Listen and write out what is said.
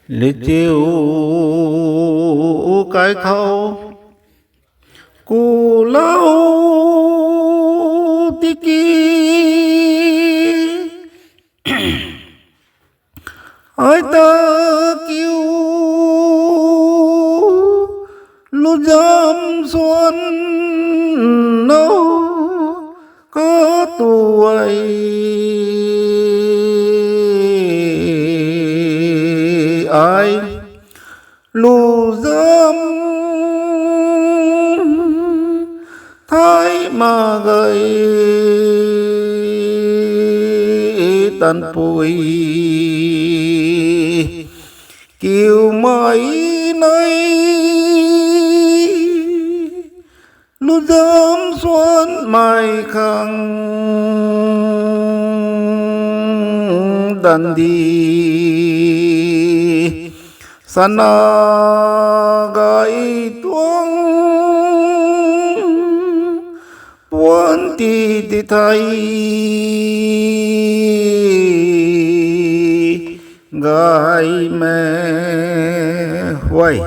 liệt chiều cái khâu cù lâu tiki ơi tơ kêu lu dâm xuân nâu có tuổi ai lu dâm thái mà gầy tàn bụi kiều mấy nơi lu dâm xuân mai khang đàn đi sana gai tuang buồn ti ti thay gai mẹ hoài